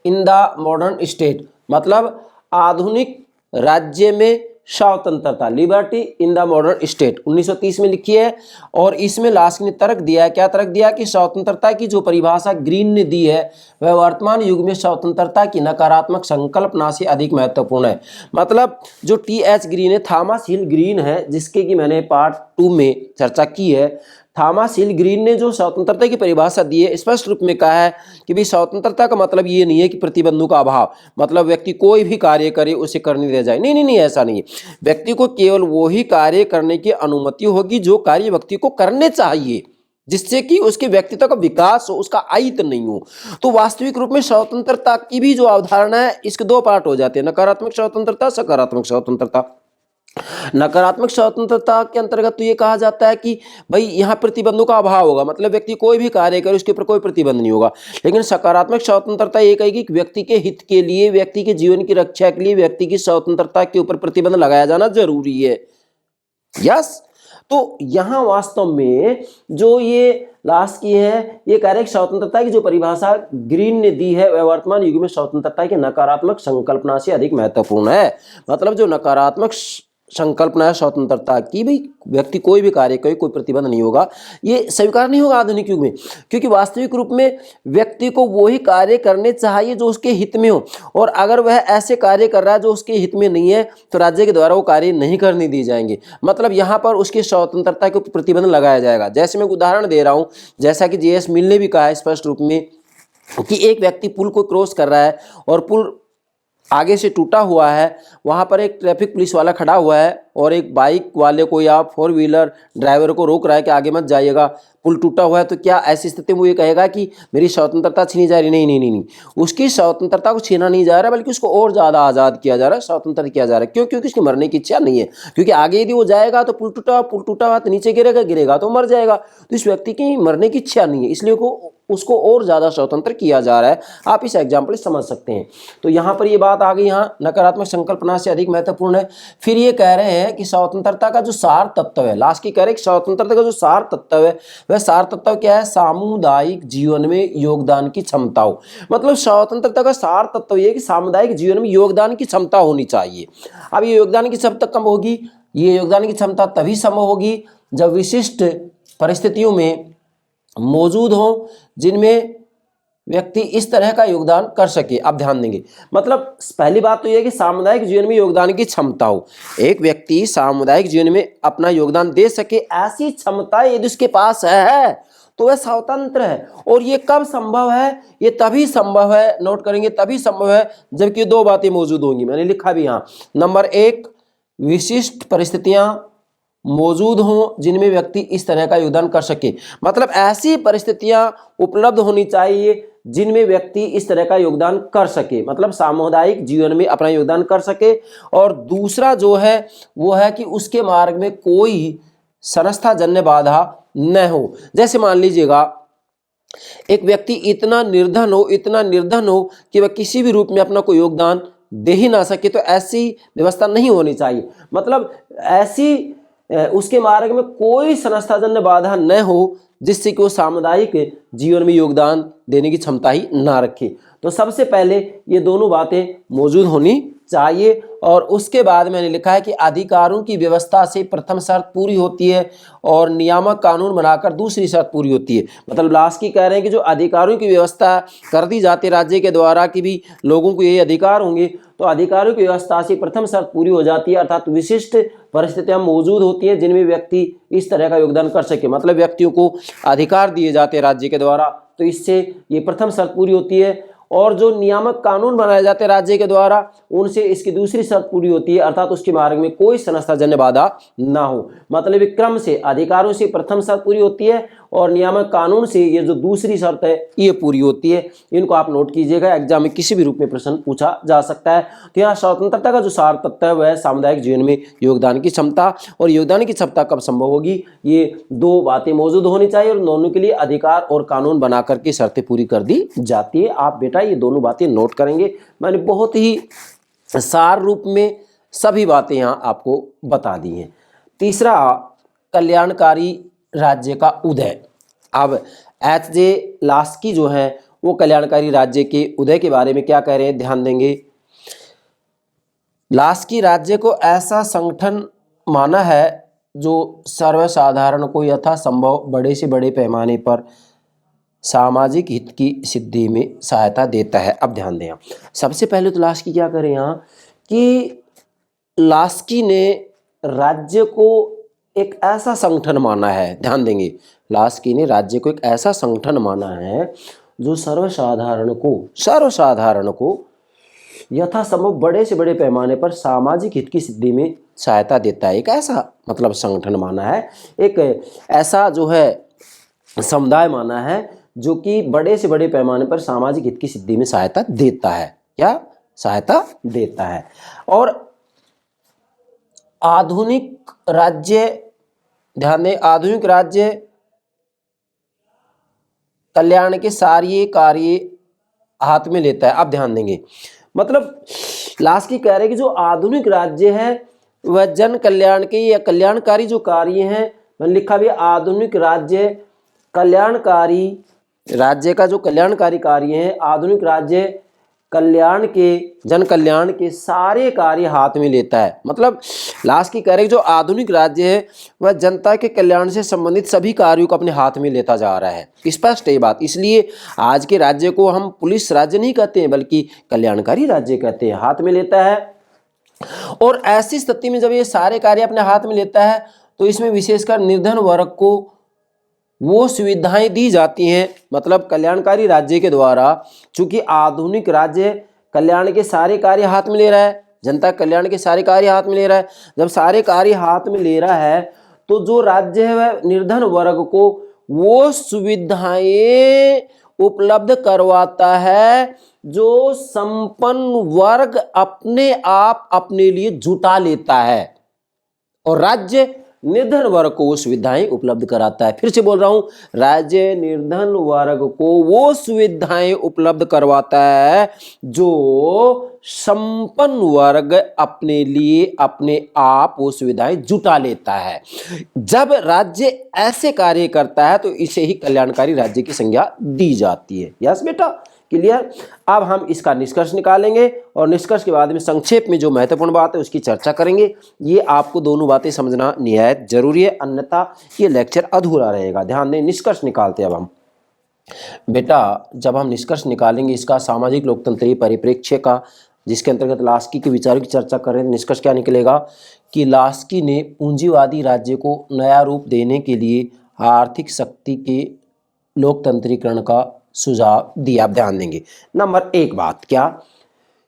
in the modern state. मतलब आधुनिक राज्य में स्वतंत्रता, liberty in the modern state 1930 में लिखी है। और इसमें लास्ट ने तर्क दिया है, क्या तर्क दिया कि स्वतंत्रता की जो परिभाषा ग्रीन ने दी है वह वर्तमान युग में स्वतंत्रता की नकारात्मक संकल्पना से अधिक महत्वपूर्ण है। मतलब जो टी.एच. ग्रीन है, थॉमस हिल ग्रीन है, जिसके कि मैंने पार्ट 2 में चर्चा की है। थॉमस हिल ग्रीन ने जो स्वतंत्रता की परिभाषा दी है, स्पष्ट रूप में कहा है कि भाई स्वतंत्रता का मतलब ये नहीं है कि प्रतिबंधों का अभाव, मतलब व्यक्ति कोई भी कार्य करे उसे करने दिया जाए, नहीं नहीं नहीं, ऐसा नहीं है। व्यक्ति को केवल वही कार्य करने की अनुमति होगी जो कार्य व्यक्ति को करने चाहिए, जिससे कि उसके व्यक्तित्व का विकास हो, उसका अहित नहीं हो। तो वास्तविक रूप में स्वतंत्रता की भी जो अवधारणा है, इसके दो पार्ट हो जाते हैं, नकारात्मक स्वतंत्रता, सकारात्मक स्वतंत्रता। नकारात्मक स्वतंत्रता के अंतर्गत तो ये कहा जाता है कि भाई यहाँ प्रतिबंधों का अभाव होगा, मतलब व्यक्ति कोई भी कार्य करे उसके ऊपर कोई प्रतिबंध नहीं होगा। लेकिन सकारात्मक स्वतंत्रता ये कहेगी कि व्यक्ति के हित के लिए, व्यक्ति के जीवन की रक्षा के लिए व्यक्ति की स्वतंत्रता के ऊपर प्रतिबंध लगाया जाना जरूरी है। यस, तो यहाँ वास्तव में जो ये लास्ट की है, ये कह रहे हैं स्वतंत्रता की जो परिभाषा ग्रीन ने दी है वह वर्तमान युग में स्वतंत्रता की नकारात्मक संकल्पना से अधिक महत्वपूर्ण है। मतलब जो नकारात्मक संकल्पना है स्वतंत्रता की, भाई व्यक्ति कोई भी कार्य करे, कोई प्रतिबंध नहीं होगा, ये स्वीकार नहीं होगा आधुनिक युग में, क्योंकि वास्तविक रूप में व्यक्ति को वही कार्य करने चाहिए जो उसके हित में हो। और अगर वह ऐसे कार्य कर रहा है जो उसके हित में नहीं है तो राज्य के द्वारा वो कार्य नहीं करने दिए जाएंगे। मतलब यहाँ पर उसकी स्वतंत्रता के ऊपर प्रतिबंध लगाया जाएगा। जैसे मैं उदाहरण दे रहा हूँ, जैसा कि जे.एस. मिल ने भी कहा है स्पष्ट रूप में कि एक व्यक्ति पुल को क्रॉस कर रहा है और पुल आगे से टूटा हुआ है, वहाँ पर एक ट्रैफिक पुलिस वाला खड़ा हुआ है और एक बाइक वाले को या 4 व्हीलर ड्राइवर को रोक रहा है कि आगे मत जाइएगा, पुल टूटा हुआ है। तो क्या ऐसी स्थिति में वो ये कहेगा कि मेरी स्वतंत्रता छीनी जा रही? नहीं नहीं नहीं नहीं, उसकी स्वतंत्रता को छीना नहीं जा रहा, बल्कि उसको और ज़्यादा आज़ाद किया जा रहा है, स्वतंत्र किया जा रहा है। क्यों? क्योंकि उसकी मरने की इच्छा नहीं है। क्योंकि आगे यदि वो जाएगा तो पुल टूटा हुआ तो नीचे गिरेगा तो मर जाएगा। तो इस व्यक्ति की मरने की इच्छा नहीं है, इसलिए उसको और ज़्यादा स्वतंत्र किया जा रहा है। आप इस एग्जाम्पल से समझ सकते हैं। तो यहाँ पर ये बात आ गई, यहाँ नकारात्मक संकल्पना से अधिक महत्वपूर्ण है। फिर ये कह रहे हैं कि स्वतंत्रता का जो सार तत्व है, लास्ट की कह रहे हैं कि स्वतंत्रता का जो सार तत्व है वह सार तत्व क्या है? सामुदायिक जीवन में योगदान की क्षमता हो। मतलब स्वतंत्रता का सार तत्व ये है कि सामुदायिक जीवन में योगदान की क्षमता होनी चाहिए। अब ये योगदान की क्षमता कब होगी? ये योगदान की क्षमता तभी संभव होगी जब विशिष्ट परिस्थितियों में मौजूद हो जिनमें व्यक्ति इस तरह का योगदान कर सके। आप ध्यान देंगे, मतलब पहली बात तो यह है कि सामुदायिक जीवन में योगदान की क्षमता हो। एक व्यक्ति सामुदायिक जीवन में अपना योगदान दे सके, ऐसी क्षमता यदि उसके पास है तो वह स्वतंत्र है। और ये कब संभव है? ये तभी संभव है, नोट करेंगे, तभी संभव है जबकि दो बातें मौजूद होंगी। मैंने लिखा भी यहाँ, नंबर 1, विशिष्ट परिस्थितियां मौजूद हों जिनमें व्यक्ति इस तरह का योगदान कर सके। मतलब ऐसी परिस्थितियां उपलब्ध होनी चाहिए जिनमें व्यक्ति इस तरह का योगदान कर सके, मतलब सामुदायिक जीवन में अपना योगदान कर सके। और दूसरा जो है वो है कि उसके मार्ग में कोई संस्थाजन्य बाधा न हो। जैसे मान लीजिएगा एक व्यक्ति इतना निर्धन हो कि वह किसी भी रूप में अपना कोई योगदान दे ही ना सके, तो ऐसी व्यवस्था नहीं होनी चाहिए। मतलब ऐसी उसके मार्ग में कोई संस्थाजन्य बाधा न हो जिससे कि वो सामुदायिक जीवन में योगदान देने की क्षमता ही ना रखे। तो सबसे पहले ये दोनों बातें मौजूद होनी चाहिए। और उसके बाद मैंने लिखा है कि अधिकारों की व्यवस्था से प्रथम शर्त पूरी होती है और नियामक कानून बनाकर दूसरी शर्त पूरी होती है। मतलब लास्ट की कह रहे हैं कि जो अधिकारों की व्यवस्था कर दी जाती है राज्य के द्वारा कि भी लोगों को ये अधिकार होंगे, तो अधिकारों की व्यवस्था से प्रथम शर्त पूरी हो जाती है, अर्थात विशिष्ट परिस्थितियां मौजूद होती हैं जिनमें व्यक्ति इस तरह का योगदान कर सके। मतलब व्यक्तियों को अधिकार दिए जाते हैं राज्य के द्वारा, तो इससे ये प्रथम शर्त पूरी होती है। और जो नियामक कानून बनाए जाते हैं राज्य के द्वारा, उनसे इसकी दूसरी शर्त पूरी होती है, अर्थात उसके मार्ग में कोई संस्थाजन्य बाधा ना हो। मतलब क्रम से अधिकारों से प्रथम शर्त पूरी होती है और नियामक कानून से ये जो दूसरी शर्त है ये पूरी होती है। इनको आप नोट कीजिएगा, एग्जाम में किसी भी रूप में प्रश्न पूछा जा सकता है। तो यहाँ स्वतंत्रता का जो सार तत्व है वह सामुदायिक जीवन में योगदान की क्षमता, और योगदान की क्षमता कब संभव होगी? ये दो बातें मौजूद होनी चाहिए और दोनों के लिए अधिकार और कानून बना करके शर्तें पूरी कर दी जाती है। आप बेटा ये दोनों बातें नोट करेंगे। मैंने बहुत ही सार रूप में सभी बातें यहाँ आपको बता दी हैं। तीसरा, कल्याणकारी राज्य का उदय। अब एच.जे. लास्की जो है वो कल्याणकारी राज्य के उदय के बारे में क्या कह रहे हैं, ध्यान देंगे। लास्की राज्य को ऐसा संगठन माना है जो सर्वसाधारण को यथासंभव बड़े से बड़े पैमाने पर सामाजिक हित की सिद्धि में सहायता देता है। अब ध्यान दें, सबसे पहले तो लास्की क्या करें यहाँ कि लास्की ने राज्य को एक ऐसा संगठन माना है। ध्यान देंगे, लास्की ने राज्य को एक ऐसा संगठन माना है जो सर्वसाधारण को यथासंभव बड़े से बड़े पैमाने पर सामाजिक हित की सिद्धि में सहायता देता है। एक ऐसा मतलब संगठन माना है, एक ऐसा जो है समुदाय माना है जो कि बड़े से बड़े पैमाने पर सामाजिक हित की सिद्धि में सहायता देता है या सहायता देता है। और आधुनिक राज्य, ध्यान दें, आधुनिक राज्य कल्याण के सारे कार्य हाथ में लेता है। अब ध्यान देंगे, मतलब लास्की कह रहे हैं कि जो आधुनिक राज्य है वह जन कल्याण के या कल्याणकारी जो कार्य हैं, मैंने लिखा भी आधुनिक राज्य कल्याणकारी, राज्य का जो कल्याणकारी कार्य है, आधुनिक राज्य कल्याण के, जन कल्याण के सारे कार्य हाथ में लेता है। मतलब लास्की कह रहे हैं जो आधुनिक राज्य है वह जनता के कल्याण से संबंधित सभी कार्यों को अपने हाथ में लेता जा रहा है। स्पष्ट है बात। इसलिए आज के राज्य को हम पुलिस राज्य नहीं कहते हैं बल्कि कल्याणकारी राज्य कहते हैं, हाथ में लेता है। और ऐसी स्थिति में जब ये सारे कार्य अपने हाथ में लेता है तो इसमें विशेषकर निर्धन वर्ग को वो सुविधाएं दी जाती हैं, मतलब कल्याणकारी राज्य के द्वारा। चूंकि आधुनिक राज्य कल्याण के सारे कार्य हाथ में ले रहा है, जनता कल्याण के सारे कार्य हाथ में ले रहा है, जब सारे कार्य हाथ में ले रहा है तो जो राज्य है वह निर्धन वर्ग को वो सुविधाएं उपलब्ध करवाता है जो संपन्न वर्ग अपने आप अपने लिए जुटा लेता है, और राज्य निर्धन वर्ग को वो सुविधाएं उपलब्ध कराता है। फिर से बोल रहा हूं, राज्य निर्धन वर्ग को वो सुविधाएं उपलब्ध करवाता है जो संपन्न वर्ग अपने लिए अपने आप वो सुविधाएं जुटा लेता है। जब राज्य ऐसे कार्य करता है तो इसे ही कल्याणकारी राज्य की संज्ञा दी जाती है। यस बेटा, क्लियर। अब हम इसका निष्कर्ष निकालेंगे और निष्कर्ष के बाद में संक्षेप में जो महत्वपूर्ण बात है उसकी चर्चा करेंगे। ये आपको दोनों बातें समझना निहायत जरूरी है, अन्यथा ये लेक्चर अधूरा रहेगा। ध्यान दें, निष्कर्ष निकालते हैं अब हम। बेटा, जब हम निष्कर्ष निकालेंगे इसका सामाजिक लोकतंत्रीय परिप्रेक्ष्य का, जिसके अंतर्गत लास्की के विचारों की चर्चा करें, निष्कर्ष क्या निकलेगा कि लास्की ने पूंजीवादी राज्य को नया रूप देने के लिए आर्थिक शक्ति के लोकतंत्रीकरण का सुझाव दिया। आप ध्यान देंगे, नंबर एक बात क्या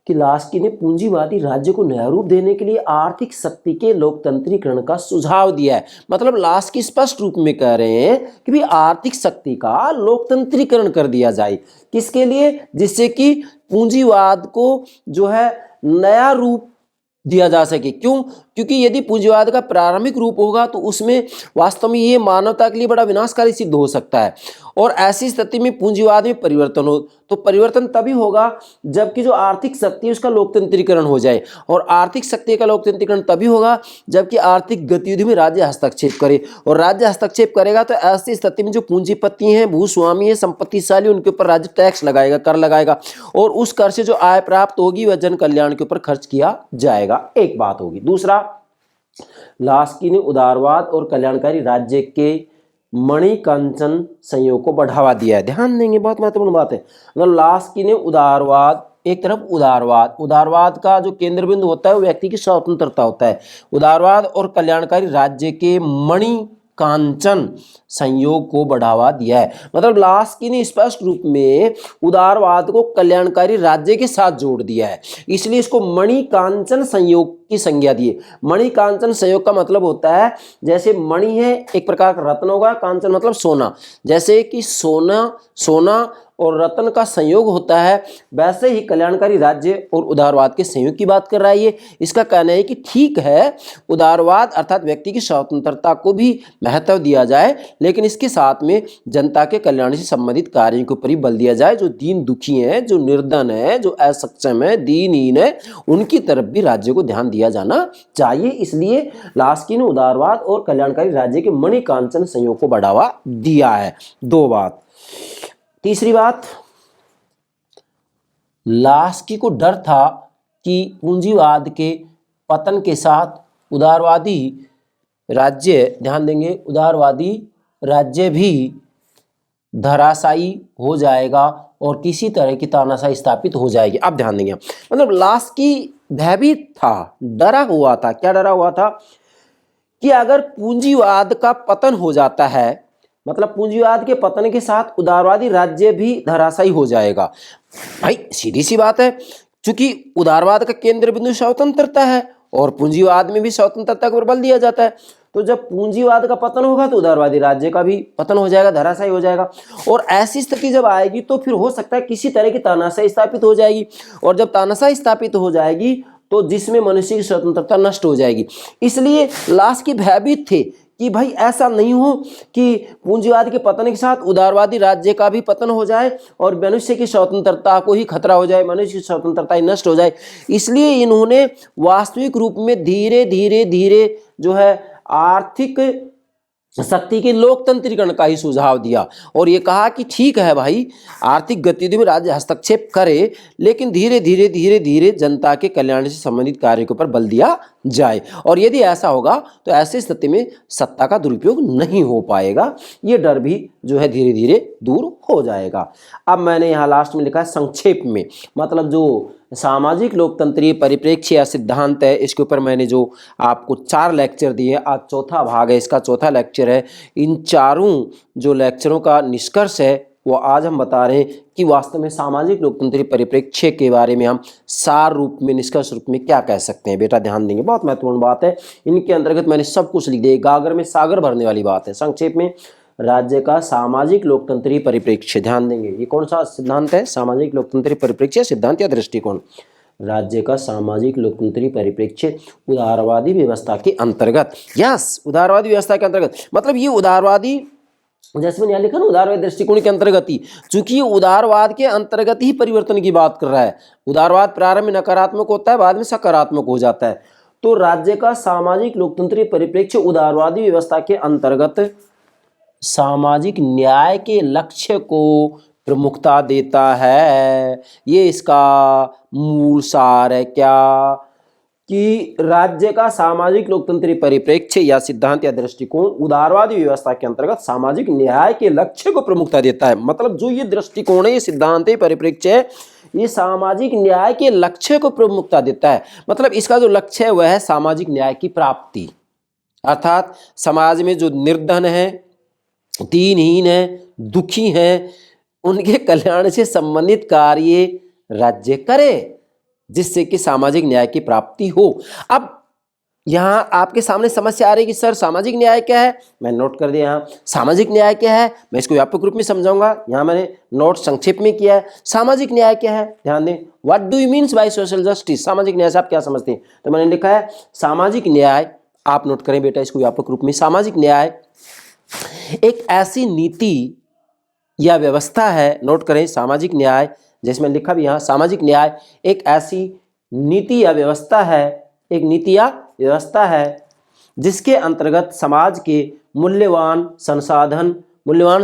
कि लास्की ने पूंजीवादी राज्य को नया रूप देने के लिए आर्थिक शक्ति के लोकतंत्रीकरण का सुझाव दिया है। मतलब लास्की स्पष्ट रूप में कह रहे हैं कि भी आर्थिक शक्ति का लोकतंत्रीकरण कर दिया जाए। किसके लिए? जिससे कि पूंजीवाद को जो है नया रूप दिया जा सके। क्यों? क्योंकि यदि पूंजीवाद का प्रारंभिक रूप होगा तो उसमें वास्तव में ये मानवता के लिए बड़ा विनाशकारी सिद्ध हो सकता है, और ऐसी स्थिति में पूंजीवाद में परिवर्तन हो तो परिवर्तन तभी होगा जबकि जो आर्थिक शक्ति है उसका लोकतंत्रीकरण हो जाए, और आर्थिक शक्ति का लोकतंत्रीकरण तभी होगा जबकि आर्थिक गतिविधि में राज्य हस्तक्षेप करे, और राज्य हस्तक्षेप करेगा तो ऐसी स्थिति में जो पूंजीपति हैं, भूस्वामी है, संपत्तिशाली, उनके ऊपर राज्य टैक्स लगाएगा, कर लगाएगा, और उस कर से जो आय प्राप्त होगी वह जन कल्याण के ऊपर खर्च किया जाएगा। एक बात होगी। दूसरा, लास्की ने उदारवाद और कल्याणकारी राज्य के मणिकांचन संयोग को बढ़ावा दिया है। ध्यान देंगे, बहुत महत्वपूर्ण बात है। मतलब लास्की ने उदारवाद, एक तरफ उदारवाद का जो केंद्र बिंदु होता है वो व्यक्ति की स्वतंत्रता होता है। उदारवाद और कल्याणकारी राज्य के मणिकांचन संयोग को बढ़ावा दिया है। मतलब लास्की ने स्पष्ट रूप में उदारवाद को कल्याणकारी राज्य के साथ जोड़ दिया है, इसलिए इसको मणिकांचन संयोग की संज्ञा दी है। मणिकांचन संयोग का मतलब होता है जैसे मणि है एक प्रकार का रत्न होगा, कांचन मतलब सोना, जैसे कि सोना और रत्न का संयोग होता है, वैसे ही कल्याणकारी राज्य और उदारवाद के संयोग की बात कर रहा है ये। इसका कहना है कि ठीक है, उदारवाद अर्थात व्यक्ति की स्वतंत्रता को भी महत्व दिया जाए, लेकिन इसके साथ में जनता के कल्याण से संबंधित कार्यों के ऊपर ही बल दिया जाए। जो दीन दुखी हैं, जो निर्धन है, जो असक्षम है, दीनहीन है, उनकी तरफ भी राज्य को ध्यान दिया जाना चाहिए। इसलिए लास्की ने उदारवाद और कल्याणकारी राज्य के मणिकांचन संयोग को बढ़ावा दिया है। दो बात। तीसरी बात, लास्की को डर था कि पूंजीवाद के पतन के साथ उदारवादी राज्य, ध्यान देंगे, उदारवादी राज्य भी धराशायी हो जाएगा और किसी तरह की तानाशाही स्थापित हो जाएगी। अब ध्यान देंगे, मतलब लास्की भयभीत था, डरा हुआ था। क्या डरा हुआ था? कि अगर पूंजीवाद का पतन हो जाता है, मतलब पूंजीवाद के पतन के साथ उदारवादी राज्य भी धराशायी हो जाएगा। भाई सीधी सी बात है, क्योंकि उदारवाद का केंद्र बिंदु स्वतंत्रता है और पूंजीवाद में भी स्वतंत्रता पर बल दिया जाता है। तो जब पूंजीवाद का पतन होगा तो उदारवादी राज्य का भी पतन हो जाएगा, धराशायी हो जाएगा। और ऐसी स्थिति जब आएगी तो फिर हो सकता है किसी तरह की तानाशाही स्थापित हो जाएगी, और जब तानाशाही स्थापित हो जाएगी तो जिसमें मनुष्य की स्वतंत्रता नष्ट हो जाएगी। इसलिए लास्की भयभीत थे कि भाई ऐसा नहीं हो कि पूंजीवाद के पतन के साथ उदारवादी राज्य का भी पतन हो जाए और मनुष्य की स्वतंत्रता को ही खतरा हो जाए, मनुष्य की स्वतंत्रता ही नष्ट हो जाए। इसलिए इन्होंने वास्तविक रूप में धीरे धीरे धीरे जो है आर्थिक शक्ति के लोकतंत्रीकरण का ही सुझाव दिया और ये कहा कि ठीक है भाई, आर्थिक गतिविधि में राज्य हस्तक्षेप करे, लेकिन धीरे धीरे धीरे धीरे जनता के कल्याण से संबंधित कार्यों के ऊपर बल दिया जाए। और यदि ऐसा होगा तो ऐसी स्थिति में सत्ता का दुरुपयोग नहीं हो पाएगा, ये डर भी जो है धीरे धीरे दूर हो जाएगा। अब मैंने यहाँ लास्ट में लिखा है संक्षेप में, मतलब जो सामाजिक लोकतंत्रीय परिप्रेक्ष्य या सिद्धांत है, इसके ऊपर मैंने जो आपको 4 लेक्चर दिए, आज चौथा भाग है, इसका चौथा लेक्चर है। इन चारों जो लेक्चरों का निष्कर्ष है वो आज हम बता रहे हैं कि वास्तव में सामाजिक लोकतंत्रीय परिप्रेक्ष्य के बारे में हम सार रूप में, निष्कर्ष रूप में क्या कह सकते हैं। बेटा ध्यान देंगे, बहुत महत्वपूर्ण बात है। इनके अंतर्गत मैंने सब कुछ लिख दिया, गागर में सागर भरने वाली बात है। संक्षेप में, राज्य का सामाजिक लोकतंत्रीय परिप्रेक्ष्य, ध्यान देंगे ये कौन सा सिद्धांत है? सामाजिक लोकतंत्रीय परिप्रेक्ष्य सिद्धांत या दृष्टिकोण। राज्य का सामाजिक लोकतंत्रीय परिप्रेक्ष्य उदारवादी व्यवस्था के अंतर्गत, यस, उदारवादी व्यवस्था के अंतर्गत, मतलब ये उदारवादी, जैसे मैंने यहाँ लिखा ना, उदारवादी दृष्टिकोण के अंतर्गत ही, चूंकि ये उदारवाद के अंतर्गत ही परिवर्तन की बात कर रहा है। उदारवाद प्रारंभ में नकारात्मक होता है, बाद में सकारात्मक हो जाता है। तो राज्य का सामाजिक लोकतंत्रीय परिप्रेक्ष्य उदारवादी व्यवस्था के अंतर्गत सामाजिक न्याय के लक्ष्य को प्रमुखता देता है। ये इसका मूल सार है। क्या? कि राज्य का सामाजिक लोकतंत्रीय परिप्रेक्ष्य या सिद्धांत या दृष्टिकोण उदारवादी व्यवस्था के अंतर्गत सामाजिक न्याय के लक्ष्य को प्रमुखता देता है। मतलब जो ये दृष्टिकोण है, ये सिद्धांत है, परिप्रेक्ष्य है, ये सामाजिक न्याय के लक्ष्य को प्रमुखता देता है। मतलब इसका जो लक्ष्य है वह है सामाजिक न्याय की प्राप्ति, अर्थात समाज में जो निर्धन है, दीनहीन है, दुखी हैं, उनके कल्याण से संबंधित कार्य राज्य करे, जिससे कि सामाजिक न्याय की प्राप्ति हो। अब यहाँ आपके सामने समस्या आ रही है कि सर सामाजिक न्याय क्या है? मैं नोट कर दिया यहाँ सामाजिक न्याय क्या है, मैं इसको व्यापक रूप में समझाऊंगा। यहाँ मैंने नोट संक्षेप में किया है। सामाजिक न्याय क्या है, ध्यान दें, what do you means by social justice? सामाजिक न्याय से आप क्या समझते हैं? तो मैंने लिखा है सामाजिक न्याय, आप नोट करें बेटा इसको व्यापक रूप में, सामाजिक न्याय एक ऐसी नीति या व्यवस्था है, नोट करें सामाजिक न्याय, जैसे मैंने लिखा भी यहाँ, सामाजिक न्याय एक ऐसी नीति या व्यवस्था है, एक नीति या व्यवस्था है जिसके अंतर्गत समाज के मूल्यवान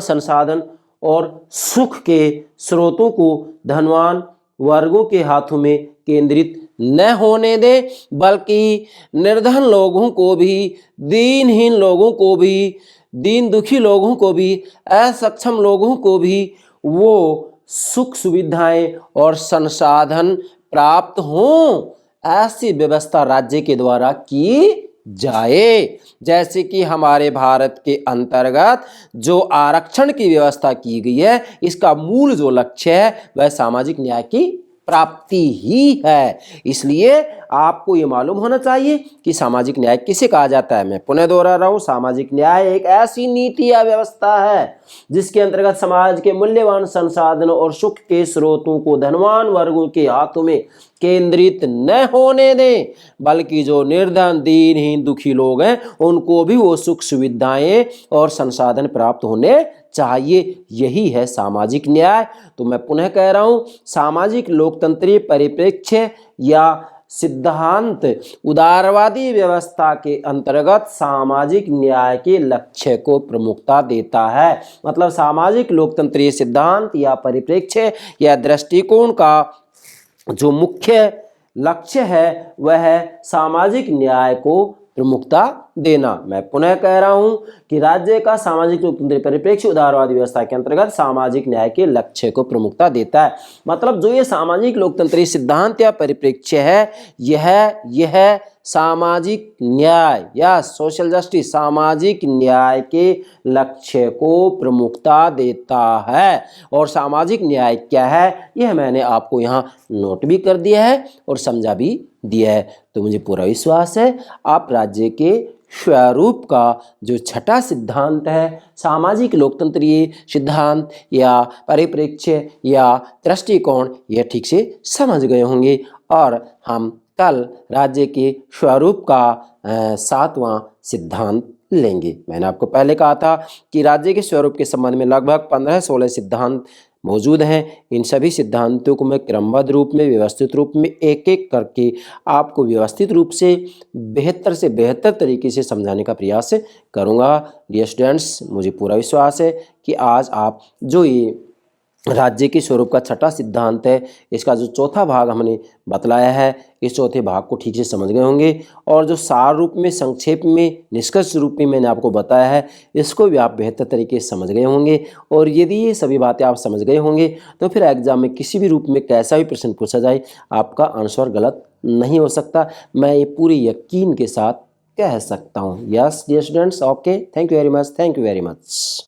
संसाधन और सुख के स्रोतों को धनवान वर्गों के हाथों में केंद्रित न होने दे, बल्कि निर्धन लोगों को भी, दीनहीन लोगों को भी, दीन दुखी लोगों को भी, असक्षम लोगों को भी वो सुख सुविधाएं और संसाधन प्राप्त हों, ऐसी व्यवस्था राज्य के द्वारा की जाए। जैसे कि हमारे भारत के अंतर्गत जो आरक्षण की व्यवस्था की गई है, इसका मूल जो लक्ष्य है वह सामाजिक न्याय की प्राप्ति ही है। इसलिए आपको ये मालूम होना चाहिए कि सामाजिक न्याय किसे कहा जाता है। मैं पुनः दोहरा रहा हूं, सामाजिक न्याय एक ऐसी नीति या व्यवस्था है जिसके अंतर्गत समाज के मूल्यवान संसाधनों और सुख के स्रोतों को धनवान वर्गों के हाथों में केंद्रित न होने दें, बल्कि जो निर्धन, दीनहीन, दुखी लोग हैं उनको भी वो सुख सुविधाएं और संसाधन प्राप्त होने चाहिए। यही है सामाजिक न्याय। तो मैं पुनः कह रहा हूं, सामाजिक लोकतंत्रीय परिप्रेक्ष्य या सिद्धांत उदारवादी व्यवस्था के अंतर्गत सामाजिक न्याय के लक्ष्य को प्रमुखता देता है। मतलब सामाजिक लोकतंत्रीय सिद्धांत या परिप्रेक्ष्य या दृष्टिकोण का जो मुख्य लक्ष्य है वह है सामाजिक न्याय को प्रमुखता देना। मैं पुनः कह रहा हूं कि राज्य का सामाजिक लोकतंत्र परिप्रेक्ष्य उदारवादी व्यवस्था के अंतर्गत सामाजिक न्याय के लक्ष्य को प्रमुखता देता है। मतलब जो ये सामाजिक लोकतंत्री सिद्धांत या परिप्रेक्ष्य है, यह सामाजिक न्याय या सोशल जस्टिस, सामाजिक न्याय के लक्ष्य को प्रमुखता देता है। और सामाजिक न्याय क्या है यह मैंने आपको यहाँ नोट भी कर दिया है और समझा भी दिया है। तो मुझे पूरा विश्वास है आप राज्य के स्वरूप का जो छठा सिद्धांत है, सामाजिक लोकतंत्रीय सिद्धांत या परिप्रेक्ष्य या दृष्टिकोण, यह ठीक से समझ गए होंगे। और हम कल राज्य के स्वरूप का 7वां सिद्धांत लेंगे। मैंने आपको पहले कहा था कि राज्य के स्वरूप के संबंध में लगभग 15-16 सिद्धांत मौजूद हैं। इन सभी सिद्धांतों को मैं क्रमबद्ध रूप में, व्यवस्थित रूप में, एक एक करके आपको व्यवस्थित रूप से बेहतर से बेहतर तरीके से समझाने का प्रयास करूंगा। डियर स्टूडेंट्स, मुझे पूरा विश्वास है कि आज आप जो ये राज्य के स्वरूप का छठा सिद्धांत है, इसका जो चौथा भाग हमने बतलाया है, इस चौथे भाग को ठीक से समझ गए होंगे। और जो सार रूप में, संक्षेप में, निष्कर्ष रूप में मैंने आपको बताया है, इसको भी आप बेहतर तरीके से समझ गए होंगे। और यदि ये सभी बातें आप समझ गए होंगे तो फिर एग्जाम में किसी भी रूप में कैसा भी प्रश्न पूछा जाए, आपका आंसर गलत नहीं हो सकता। मैं ये पूरे यकीन के साथ कह सकता हूँ। Yes dear students, okay, thank you very much, thank you very much.